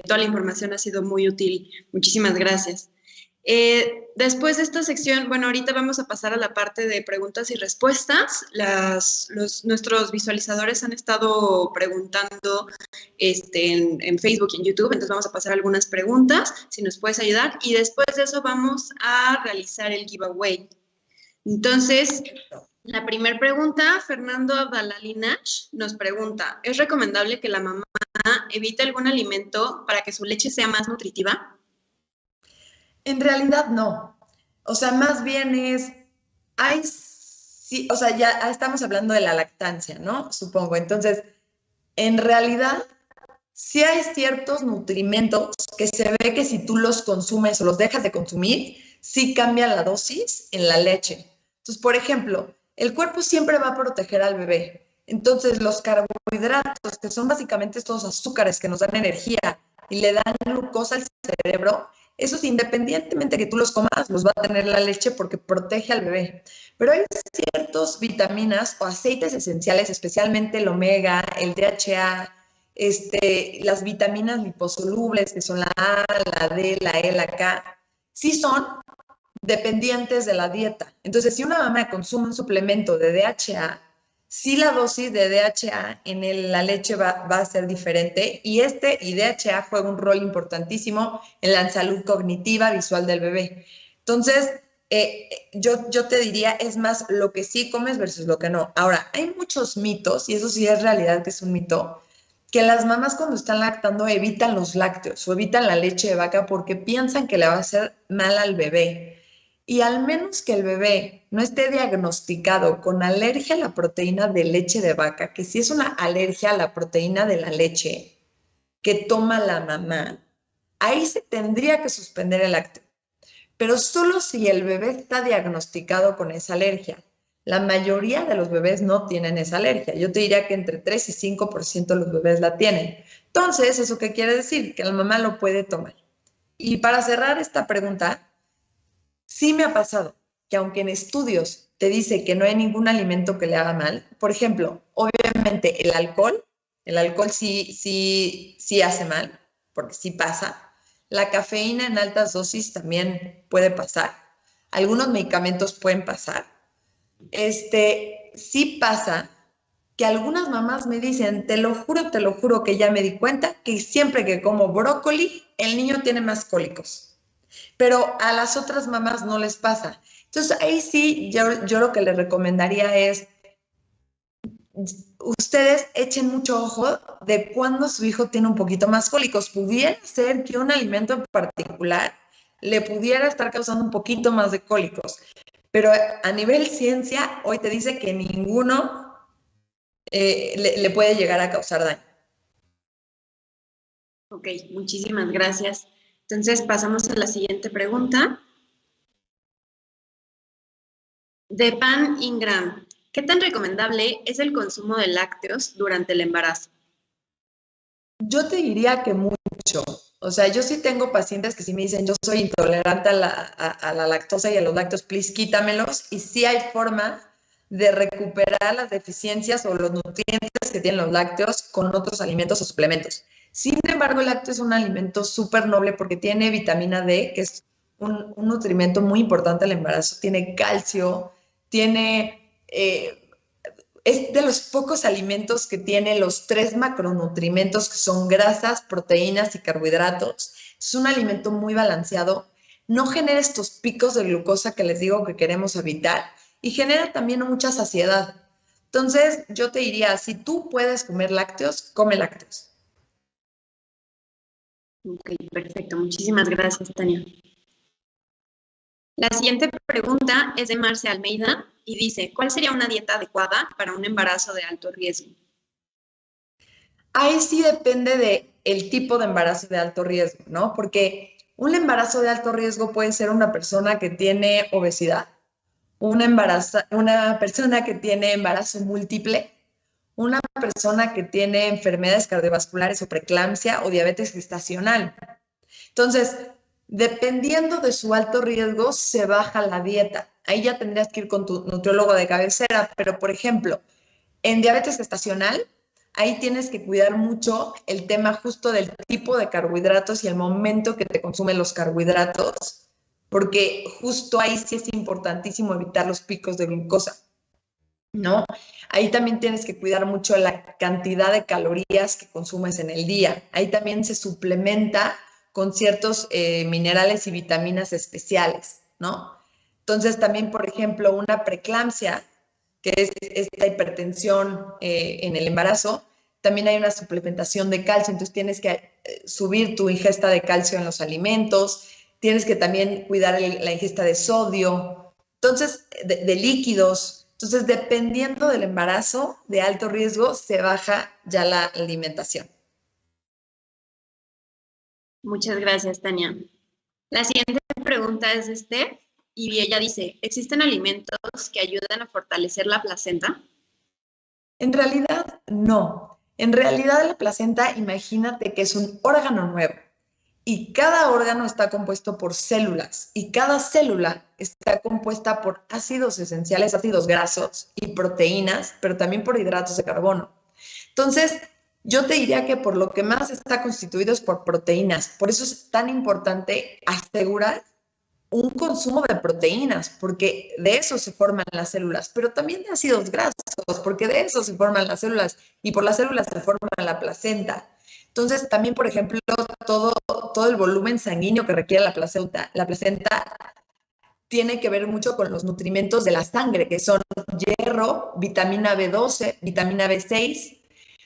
toda la información ha sido muy útil. Muchísimas gracias. Después de esta sección, bueno, ahorita vamos a pasar a la parte de preguntas y respuestas. Nuestros visualizadores han estado preguntando en Facebook y en YouTube, entonces vamos a pasar algunas preguntas, si nos puedes ayudar, y después de eso vamos a realizar el giveaway. Entonces, la primera pregunta, Fernando Abdalalinash nos pregunta, ¿es recomendable que la mamá evite algún alimento para que su leche sea más nutritiva? En realidad no. O sea, más bien sí, o sea, ya estamos hablando de la lactancia, ¿no? Supongo. Entonces, en realidad, sí hay ciertos nutrimentos que se ve que si tú los consumes o los dejas de consumir, sí cambia la dosis en la leche. Entonces, por ejemplo, el cuerpo siempre va a proteger al bebé. Entonces, los carbohidratos, que son básicamente estos azúcares que nos dan energía y le dan glucosa al cerebro, esos independientemente que tú los comas, los va a tener la leche porque protege al bebé. Pero hay ciertas vitaminas o aceites esenciales, especialmente el omega, el DHA, las vitaminas liposolubles, que son la A, la D, la E, la K, sí son dependientes de la dieta. Entonces, si una mamá consume un suplemento de DHA, sí la dosis de DHA en la leche va a ser diferente y DHA juega un rol importantísimo en la salud cognitiva visual del bebé. Entonces, yo te diría, es más lo que sí comes versus lo que no. Ahora, hay muchos mitos, y eso sí es realidad que es un mito, que las mamás cuando están lactando evitan los lácteos o evitan la leche de vaca porque piensan que le va a hacer mal al bebé. Y al menos que el bebé no esté diagnosticado con alergia a la proteína de leche de vaca, que si es una alergia a la proteína de la leche que toma la mamá, ahí se tendría que suspender el lácteo. Pero solo si el bebé está diagnosticado con esa alergia. La mayoría de los bebés no tienen esa alergia. Yo te diría que entre 3 y 5% de los bebés la tienen. Entonces, ¿eso qué quiere decir? Que la mamá lo puede tomar. Y para cerrar esta pregunta, sí me ha pasado que aunque en estudios te dice que no hay ningún alimento que le haga mal, por ejemplo, obviamente el alcohol sí hace mal, porque sí pasa. La cafeína en altas dosis también puede pasar. Algunos medicamentos pueden pasar. Sí pasa que algunas mamás me dicen, te lo juro que ya me di cuenta que siempre que como brócoli, el niño tiene más cólicos. Pero a las otras mamás no les pasa. Entonces, ahí sí, yo lo que les recomendaría es, ustedes echen mucho ojo de cuando su hijo tiene un poquito más cólicos. Pudiera ser que un alimento en particular le pudiera estar causando un poquito más de cólicos. Pero a nivel ciencia, hoy te dice que ninguno le puede llegar a causar daño. Ok, muchísimas gracias. Entonces pasamos a la siguiente pregunta. De Pan Ingram, ¿qué tan recomendable es el consumo de lácteos durante el embarazo? Yo te diría que mucho. O sea, yo sí tengo pacientes que sí me dicen, yo soy intolerante a la lactosa y a los lácteos, please quítamelos. Y sí hay forma de recuperar las deficiencias o los nutrientes que tienen los lácteos con otros alimentos o suplementos. Sin embargo, el lácteo es un alimento súper noble porque tiene vitamina D, que es un nutrimento muy importante al embarazo, tiene calcio, es de los pocos alimentos que tiene los 3 macronutrimentos que son grasas, proteínas y carbohidratos. Es un alimento muy balanceado, no genera estos picos de glucosa que les digo que queremos evitar y genera también mucha saciedad. Entonces, yo te diría, si tú puedes comer lácteos, come lácteos. Ok, perfecto. Muchísimas gracias, Tania. La siguiente pregunta es de Marce Almeida y dice, ¿cuál sería una dieta adecuada para un embarazo de alto riesgo? Ahí sí depende de el tipo de embarazo de alto riesgo, ¿no? Porque un embarazo de alto riesgo puede ser una persona que tiene obesidad, una persona que tiene embarazo múltiple, una persona que tiene enfermedades cardiovasculares o preeclampsia o diabetes gestacional. Entonces, dependiendo de su alto riesgo, se baja la dieta. Ahí ya tendrías que ir con tu nutriólogo de cabecera, pero por ejemplo, en diabetes gestacional, ahí tienes que cuidar mucho el tema justo del tipo de carbohidratos y el momento que te consumen los carbohidratos, porque justo ahí sí es importantísimo evitar los picos de glucosa, ¿no? Ahí también tienes que cuidar mucho la cantidad de calorías que consumes en el día. Ahí también se suplementa con ciertos minerales y vitaminas especiales, ¿no? Entonces también, por ejemplo, una preeclampsia, que es esta hipertensión en el embarazo, también hay una suplementación de calcio, entonces tienes que subir tu ingesta de calcio en los alimentos, tienes que también cuidar la ingesta de sodio, entonces, de líquidos. Entonces, dependiendo del embarazo de alto riesgo, se baja ya la alimentación. Muchas gracias, Tania. La siguiente pregunta es de Steph y ella dice, ¿existen alimentos que ayudan a fortalecer la placenta? En realidad, no. En realidad, la placenta, imagínate que es un órgano nuevo y cada órgano está compuesto por células y cada célula está compuesta por ácidos esenciales, ácidos grasos y proteínas, pero también por hidratos de carbono. Entonces, yo te diría que por lo que más está constituido es por proteínas. Por eso es tan importante asegurar un consumo de proteínas, porque de eso se forman las células, pero también de ácidos grasos, porque de eso se forman las células y por las células se forma la placenta. Entonces, también, por ejemplo, todo el volumen sanguíneo que requiere la placenta tiene que ver mucho con los nutrimentos de la sangre, que son hierro, vitamina B12, vitamina B6.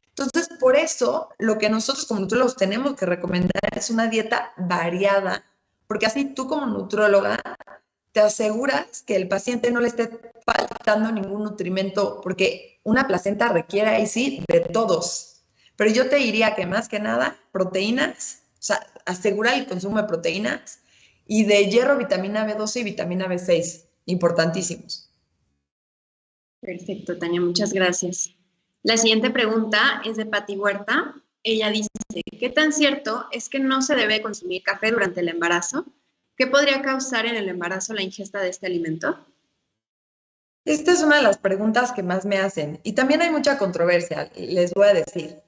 Entonces, por eso, lo que nosotros como nutriólogos tenemos que recomendar es una dieta variada, porque así tú como nutrióloga te aseguras que el paciente no le esté faltando ningún nutrimento, porque una placenta requiere ahí sí de todos. Pero yo te diría que más que nada, proteínas, o sea, asegurar el consumo de proteínas y de hierro, vitamina B12 y vitamina B6, importantísimos. Perfecto, Tania, muchas gracias. La siguiente pregunta es de Pati Huerta. Ella dice, ¿qué tan cierto es que no se debe consumir café durante el embarazo? ¿Qué podría causar en el embarazo la ingesta de este alimento? Esta es una de las preguntas que más me hacen y también hay mucha controversia, les voy a decir.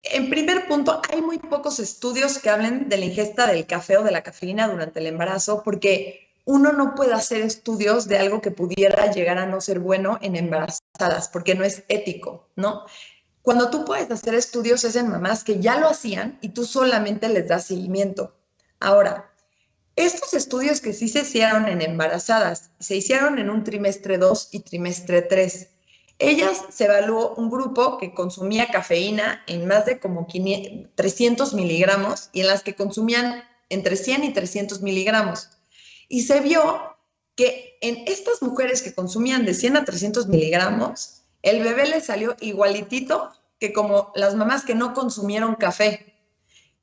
En primer punto, hay muy pocos estudios que hablen de la ingesta del café o de la cafeína durante el embarazo porque uno no puede hacer estudios de algo que pudiera llegar a no ser bueno en embarazadas porque no es ético, ¿no? Cuando tú puedes hacer estudios es en mamás que ya lo hacían y tú solamente les das seguimiento. Ahora, estos estudios que sí se hicieron en embarazadas, se hicieron en un trimestre 2 y trimestre 3. Ellas se evaluó un grupo que consumía cafeína en más de como 300 miligramos y en las que consumían entre 100 y 300 miligramos. Y se vio que en estas mujeres que consumían de 100 a 300 miligramos, el bebé le salió igualitito que como las mamás que no consumieron café.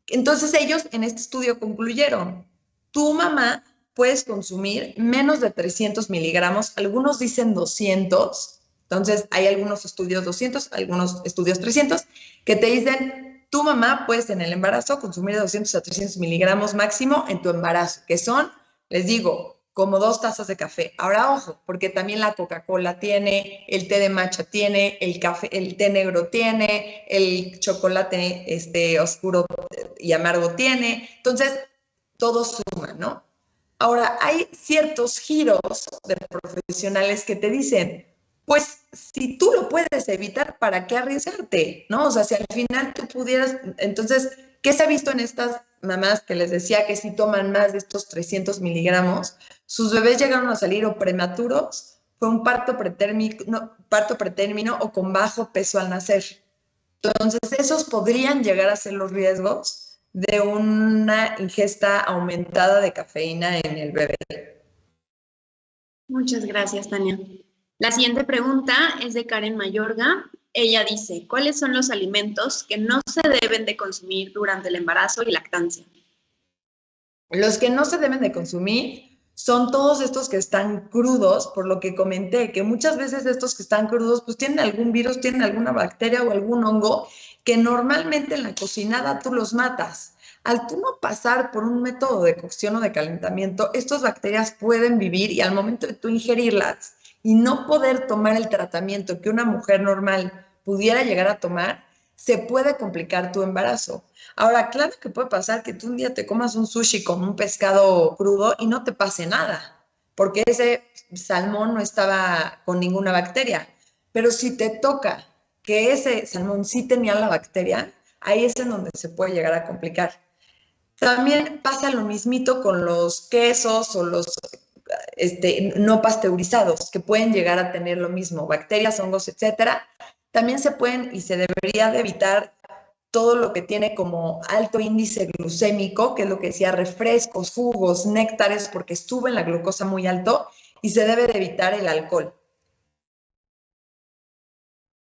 Entonces ellos en este estudio concluyeron, tu mamá puedes consumir menos de 300 miligramos, algunos dicen 200, entonces hay algunos estudios 200, algunos estudios 300, que te dicen, tu mamá puedes en el embarazo consumir de 200 a 300 miligramos máximo en tu embarazo, que son, les digo, como 2 tazas de café. Ahora, ojo, porque también la Coca-Cola tiene, el té de matcha tiene, el café, el té negro tiene, el chocolate oscuro y amargo tiene. Entonces, todo suma, ¿no? Ahora, hay ciertos giros de profesionales que te dicen, pues si tú lo puedes evitar, ¿para qué arriesgarte? ¿No? O sea, si al final tú pudieras, entonces, ¿qué se ha visto en estas mamás que les decía que si toman más de estos 300 miligramos, sus bebés llegaron a salir o prematuros, fue un parto pretérmino o con bajo peso al nacer? Entonces, esos podrían llegar a ser los riesgos de una ingesta aumentada de cafeína en el bebé. Muchas gracias, Tania. La siguiente pregunta es de Karen Mayorga. ella dice, ¿cuáles son los alimentos que no se deben de consumir durante el embarazo y lactancia? Los que no se deben de consumir son todos estos que están crudos, por lo que comenté, que muchas veces estos que están crudos pues tienen algún virus, tienen alguna bacteria o algún hongo que normalmente en la cocinada tú los matas. Al tú no pasar por un método de cocción o de calentamiento, estas bacterias pueden vivir y al momento de tú ingerirlas y no poder tomar el tratamiento que una mujer normal pudiera llegar a tomar, se puede complicar tu embarazo. Ahora, claro que puede pasar que tú un día te comas un sushi con un pescado crudo y no te pase nada, porque ese salmón no estaba con ninguna bacteria. Pero si te toca que ese salmón sí tenía la bacteria, ahí es en donde se puede llegar a complicar. También pasa lo mismito con los quesos o los no pasteurizados, que pueden llegar a tener lo mismo, bacterias, hongos, etcétera. También se pueden y se debería de evitar todo lo que tiene como alto índice glucémico, que es lo que decía, refrescos, jugos, néctares, porque suben la glucosa muy alto y se debe de evitar el alcohol.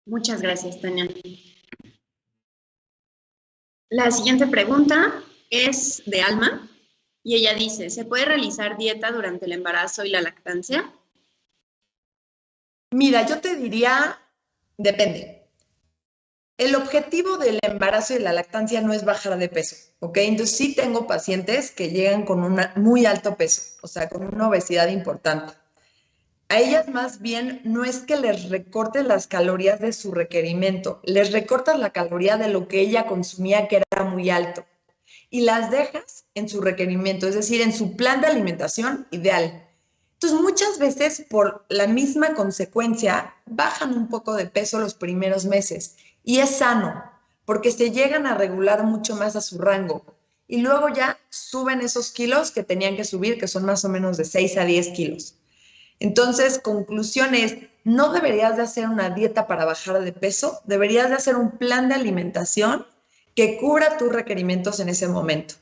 Muchas gracias, Tania. La siguiente pregunta es de Alma y ella dice, ¿se puede realizar dieta durante el embarazo y la lactancia? Mira, yo te diría, depende. El objetivo del embarazo y de la lactancia no es bajar de peso, ¿ok? Entonces sí tengo pacientes que llegan con un muy alto peso, o sea, con una obesidad importante. A ellas más bien no es que les recortes las calorías de su requerimiento, les recortas la caloría de lo que ella consumía que era muy alto y las dejas en su requerimiento, es decir, en su plan de alimentación ideal. Entonces, muchas veces por la misma consecuencia bajan un poco de peso los primeros meses y es sano porque se llegan a regular mucho más a su rango y luego ya suben esos kilos que tenían que subir, que son más o menos de 6 a 10 kilos. Entonces, conclusión es, no deberías de hacer una dieta para bajar de peso, deberías de hacer un plan de alimentación que cubra tus requerimientos en ese momento.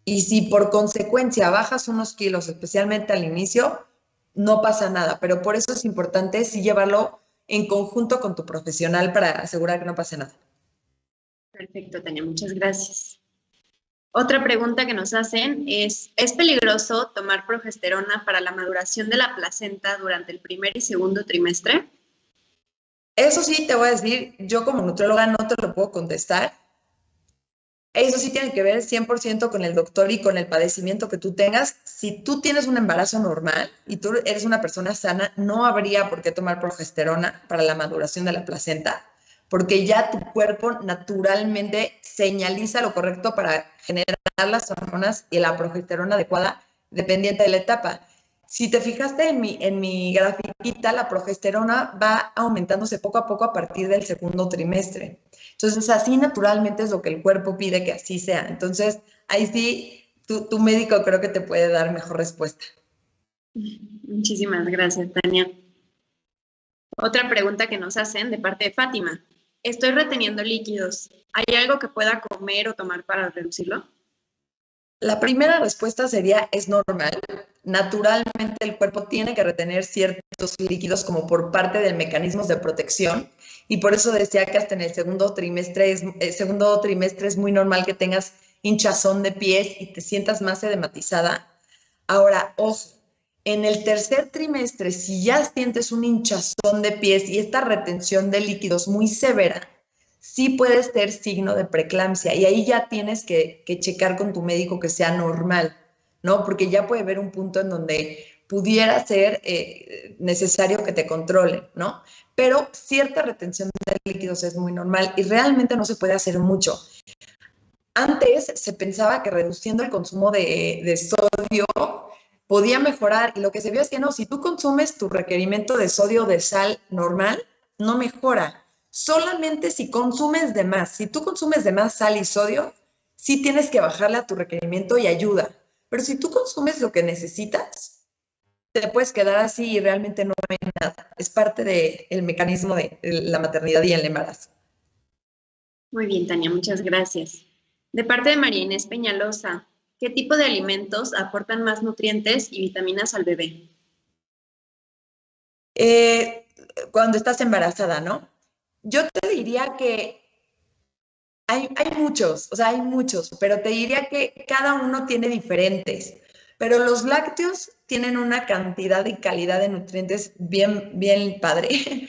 Y si por consecuencia bajas unos kilos, especialmente al inicio, no pasa nada, pero por eso es importante sí llevarlo en conjunto con tu profesional para asegurar que no pase nada. Perfecto, Tania, muchas gracias. Otra pregunta que nos hacen ¿es peligroso tomar progesterona para la maduración de la placenta durante el primer y segundo trimestre? Eso sí, te voy a decir, yo como nutrióloga no te lo puedo contestar. Eso sí tiene que ver 100% con el doctor y con el padecimiento que tú tengas. Si tú tienes un embarazo normal y tú eres una persona sana, no habría por qué tomar progesterona para la maduración de la placenta, porque ya tu cuerpo naturalmente señaliza lo correcto para generar las hormonas y la progesterona adecuada dependiente de la etapa. Si te fijaste en mi grafiquita, la progesterona va aumentándose poco a poco a partir del segundo trimestre. Entonces, así naturalmente es lo que el cuerpo pide que así sea. Entonces, ahí sí, tu médico creo que te puede dar mejor respuesta. Muchísimas gracias, Tania. Otra pregunta que nos hacen de parte de Fátima. Estoy reteniendo líquidos. ¿Hay algo que pueda comer o tomar para reducirlo? La primera respuesta sería, es normal. Naturalmente el cuerpo tiene que retener ciertos líquidos como por parte de mecanismos de protección y por eso decía que hasta en el segundo trimestre es muy normal que tengas hinchazón de pies y te sientas más edematizada. Ahora, ojo, en el tercer trimestre, si ya sientes un hinchazón de pies y esta retención de líquidos muy severa, sí puede ser signo de preeclampsia y ahí ya tienes que checar con tu médico que sea normal, ¿no? Porque ya puede haber un punto en donde pudiera ser necesario que te controle, ¿no? Pero cierta retención de líquidos es muy normal y realmente no se puede hacer mucho. Antes se pensaba que reduciendo el consumo de sodio podía mejorar y lo que se vio es que no, si tú consumes tu requerimiento de sodio de sal normal, no mejora. Solamente si consumes de más. Si tú consumes de más sal y sodio, sí tienes que bajarle a tu requerimiento y ayuda. Pero si tú consumes lo que necesitas, te puedes quedar así y realmente no hay nada. Es parte del mecanismo de la maternidad y el embarazo. Muy bien, Tania, muchas gracias. De parte de María Inés Peñalosa, ¿qué tipo de alimentos aportan más nutrientes y vitaminas al bebé? Cuando estás embarazada, ¿no? Yo te diría que hay muchos, o sea, hay muchos, pero te diría que cada uno tiene diferentes. Pero los lácteos tienen una cantidad y calidad de nutrientes bien, bien padre.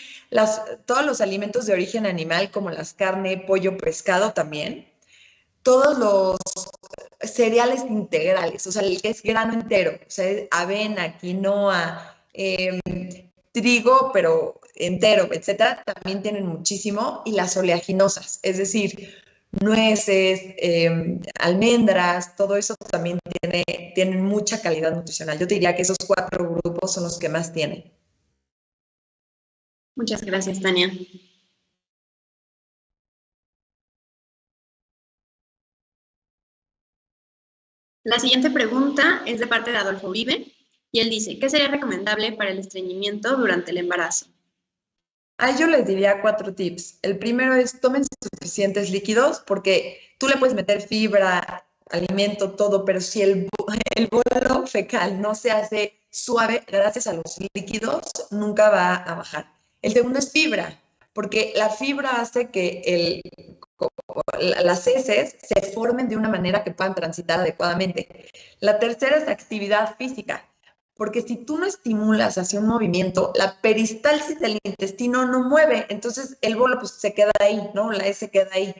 Todos los alimentos de origen animal, como las carne, pollo, pescado también. Todos los cereales integrales, o sea, el que es grano entero, o sea, avena, quinoa, trigo, pero entero, etcétera, también tienen muchísimo. Y las oleaginosas, es decir, nueces, almendras, todo eso también tienen mucha calidad nutricional. Yo te diría que esos 4 grupos son los que más tienen. Muchas gracias, Tania. La siguiente pregunta es de parte de Adolfo Vive y él dice, ¿qué sería recomendable para el estreñimiento durante el embarazo? Ahí yo les diría 4 tips. El primero es tomen suficientes líquidos porque tú le puedes meter fibra, alimento, todo, pero si el bolo fecal no se hace suave gracias a los líquidos, nunca va a bajar. El segundo es fibra, porque la fibra hace que las heces se formen de una manera que puedan transitar adecuadamente. La tercera es actividad física, porque si tú no estimulas hacia un movimiento, la peristalsis del intestino no mueve, entonces el bolo pues se queda ahí, ¿no? La S queda ahí.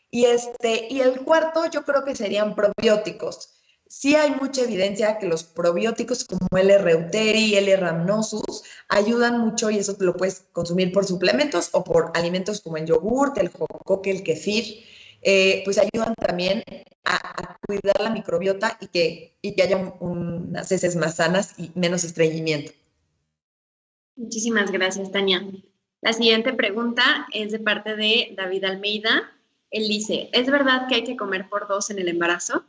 Y el cuarto yo creo que serían probióticos. Sí hay mucha evidencia que los probióticos como L. reuteri, L. rhamnosus ayudan mucho y eso lo puedes consumir por suplementos o por alimentos como el yogurt, el jocoque, el kefir, pues ayudan también a cuidar la microbiota y que haya unas heces más sanas y menos estreñimiento. Muchísimas gracias, Tania. La siguiente pregunta es de parte de David Almeida. Él dice, ¿es verdad que hay que comer por 2 en el embarazo?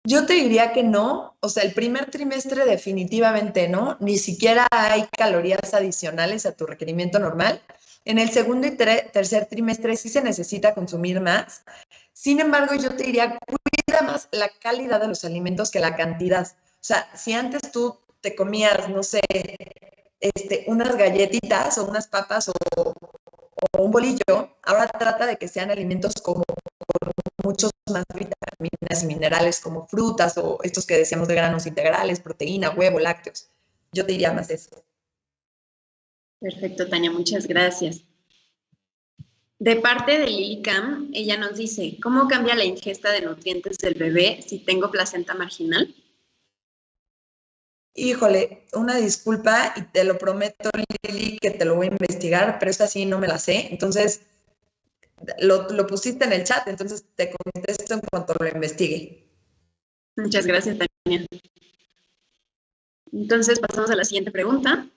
Yo te diría que no, o sea, el primer trimestre definitivamente no, ni siquiera hay calorías adicionales a tu requerimiento normal. En el segundo y tercer trimestre sí se necesita consumir más. Sin embargo, yo te diría, cuida más la calidad de los alimentos que la cantidad. O sea, si antes tú te comías, no sé, unas galletitas o unas papas o un bolillo, ahora trata de que sean alimentos como muchos más vitaminas y minerales como frutas o estos que decíamos de granos integrales, proteína, huevo, lácteos. Yo te diría más eso. Perfecto, Tania, muchas gracias. De parte de Lily Cam, ella nos dice, ¿cómo cambia la ingesta de nutrientes del bebé si tengo placenta marginal? Híjole, una disculpa y te lo prometo, Lili, que te lo voy a investigar, pero esta sí no me la sé. Entonces, lo pusiste en el chat, entonces te contesto en cuanto lo investigue. Muchas gracias, Tania. Entonces, pasamos a la siguiente pregunta.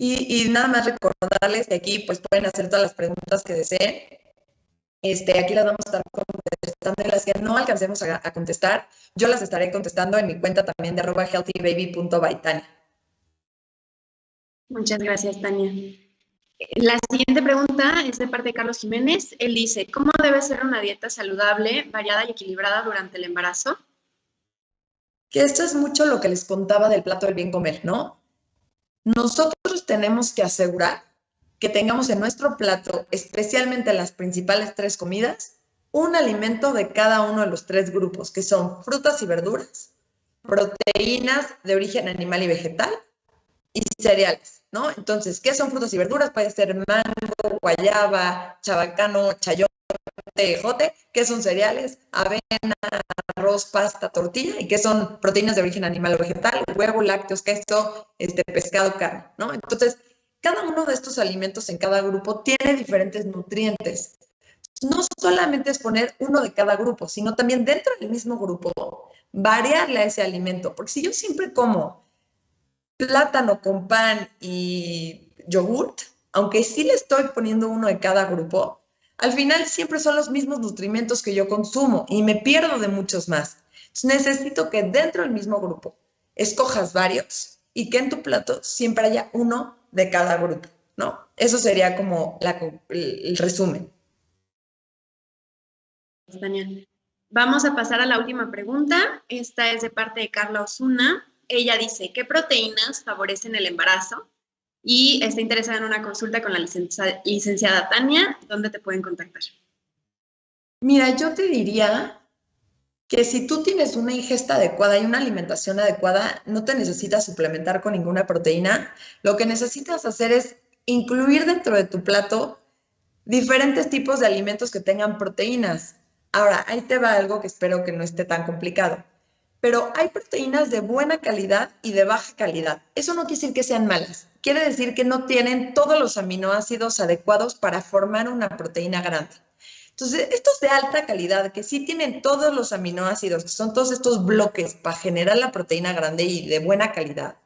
Y nada más recordarles que aquí pues pueden hacer todas las preguntas que deseen. Aquí las vamos a estar contestando y las que no alcancemos a contestar, yo las estaré contestando en mi cuenta también de @healthybaby.bytania. Muchas gracias, Tania. La siguiente pregunta es de parte de Carlos Jiménez. Él dice, ¿cómo debe ser una dieta saludable, variada y equilibrada durante el embarazo? Que esto es mucho lo que les contaba del plato del bien comer, ¿no? Nosotros tenemos que asegurar que tengamos en nuestro plato, especialmente en las principales 3 comidas, un alimento de cada uno de los 3 grupos, que son frutas y verduras, proteínas de origen animal y vegetal y cereales, ¿no? Entonces, ¿qué son frutas y verduras? Puede ser mango, guayaba, chabacano, chayote, ejote. ¿Qué son cereales? Avena, arroz, pasta, tortilla. ¿Y qué son proteínas de origen animal o vegetal? Huevo, lácteos, queso, pescado, carne, ¿no? Entonces, cada uno de estos alimentos en cada grupo tiene diferentes nutrientes. No solamente es poner uno de cada grupo, sino también dentro del mismo grupo variarle a ese alimento. Porque si yo siempre como plátano con pan y yogurt, aunque sí le estoy poniendo uno de cada grupo, al final siempre son los mismos nutrimentos que yo consumo y me pierdo de muchos más. Entonces necesito que dentro del mismo grupo escojas varios y que en tu plato siempre haya uno de cada grupo, ¿no? Eso sería como el resumen. Tania. Vamos a pasar a la última pregunta. Esta es de parte de Carla Osuna. Ella dice, ¿qué proteínas favorecen el embarazo? Y está interesada en una consulta con la licenciada Tania. ¿Dónde te pueden contactar? Mira, yo te diría que si tú tienes una ingesta adecuada y una alimentación adecuada, no te necesitas suplementar con ninguna proteína. Lo que necesitas hacer es incluir dentro de tu plato diferentes tipos de alimentos que tengan proteínas. Ahora, ahí te va algo que espero que no esté tan complicado. Pero hay proteínas de buena calidad y de baja calidad. Eso no quiere decir que sean malas. Quiere decir que no tienen todos los aminoácidos adecuados para formar una proteína grande. Entonces, estos de alta calidad, que sí tienen todos los aminoácidos, que son todos estos bloques para generar la proteína grande y de buena calidad,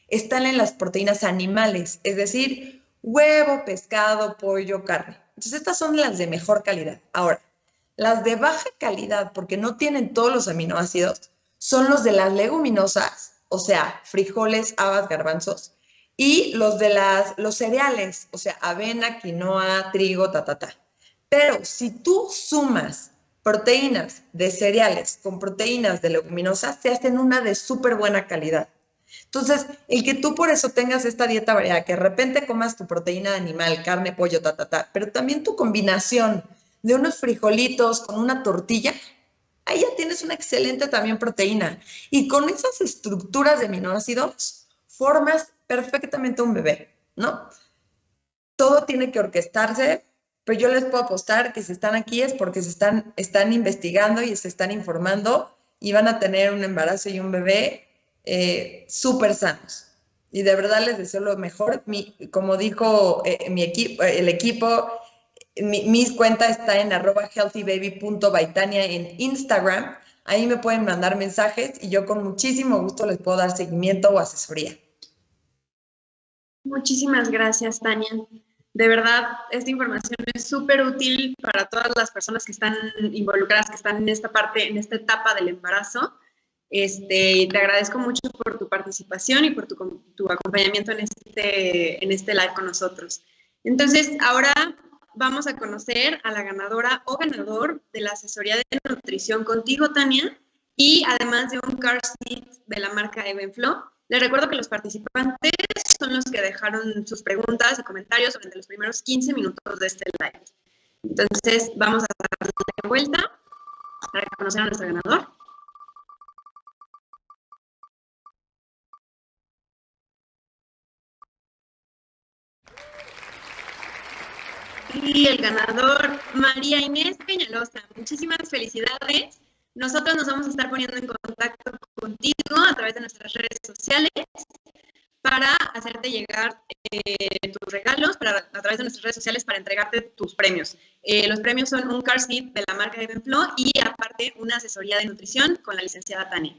están en las proteínas animales, es decir, huevo, pescado, pollo, carne. Entonces, estas son las de mejor calidad. Ahora, las de baja calidad, porque no tienen todos los aminoácidos, son los de las leguminosas, o sea, frijoles, habas, garbanzos, y los de los cereales, o sea, avena, quinoa, trigo, Pero si tú sumas proteínas de cereales con proteínas de leguminosas, te hacen una de súper buena calidad. Entonces, el que tú por eso tengas esta dieta variada, que de repente comas tu proteína de animal, carne, pollo, pero también tu combinación de unos frijolitos con una tortilla, ahí ya tienes una excelente también proteína. Y con esas estructuras de aminoácidos, formas perfectamente un bebé, ¿no? Todo tiene que orquestarse, pero yo les puedo apostar que si están aquí es porque están investigando y se están informando y van a tener un embarazo y un bebé súper sanos. Y de verdad les deseo lo mejor. Como dijo el equipo, mi cuenta está en @healthybaby.baitania en Instagram. Ahí me pueden mandar mensajes y yo con muchísimo gusto les puedo dar seguimiento o asesoría. Muchísimas gracias, Tania. De verdad, esta información es súper útil para todas las personas que están involucradas, que están en esta parte, en esta etapa del embarazo. Te agradezco mucho por tu participación y por tu acompañamiento en este live con nosotros. Entonces, ahora vamos a conocer a la ganadora o ganador de la asesoría de nutrición contigo, Tania, y además de un car seat de la marca Evenflo. Les recuerdo que los participantes son los que dejaron sus preguntas y comentarios durante los primeros 15 minutos de este live. Entonces, vamos a darle vuelta para conocer a nuestro ganador. Y el ganador, María Inés Peñalosa. Muchísimas felicidades. Nosotros nos vamos a estar poniendo en contacto contigo a través de nuestras redes sociales para hacerte llegar tus regalos, a través de nuestras redes sociales para entregarte tus premios. Los premios son un car seat de la marca Evenflo y aparte una asesoría de nutrición con la licenciada Tania.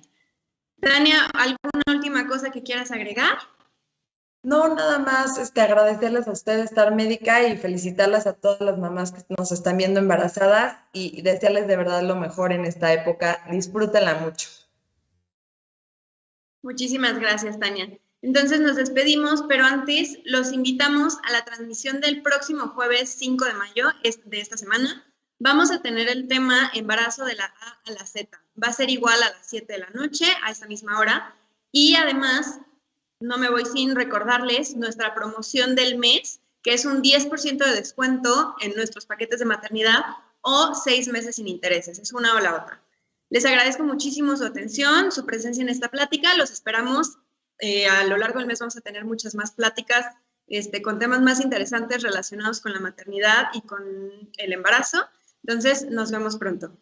Tania, ¿alguna última cosa que quieras agregar? No, nada más agradecerles a ustedes estar médica y felicitarlas a todas las mamás que nos están viendo embarazadas y desearles de verdad lo mejor en esta época. Disfrútenla mucho. Muchísimas gracias, Tania. Entonces nos despedimos, pero antes los invitamos a la transmisión del próximo jueves 5 de mayo de esta semana. Vamos a tener el tema embarazo de la A a la Z. Va a ser igual a las 7 de la noche, a esta misma hora. Y además, no me voy sin recordarles nuestra promoción del mes, que es un 10% de descuento en nuestros paquetes de maternidad o 6 meses sin intereses. Es una o la otra. Les agradezco muchísimo su atención, su presencia en esta plática. Los esperamos. A lo largo del mes vamos a tener muchas más pláticas con temas más interesantes relacionados con la maternidad y con el embarazo. Entonces, nos vemos pronto.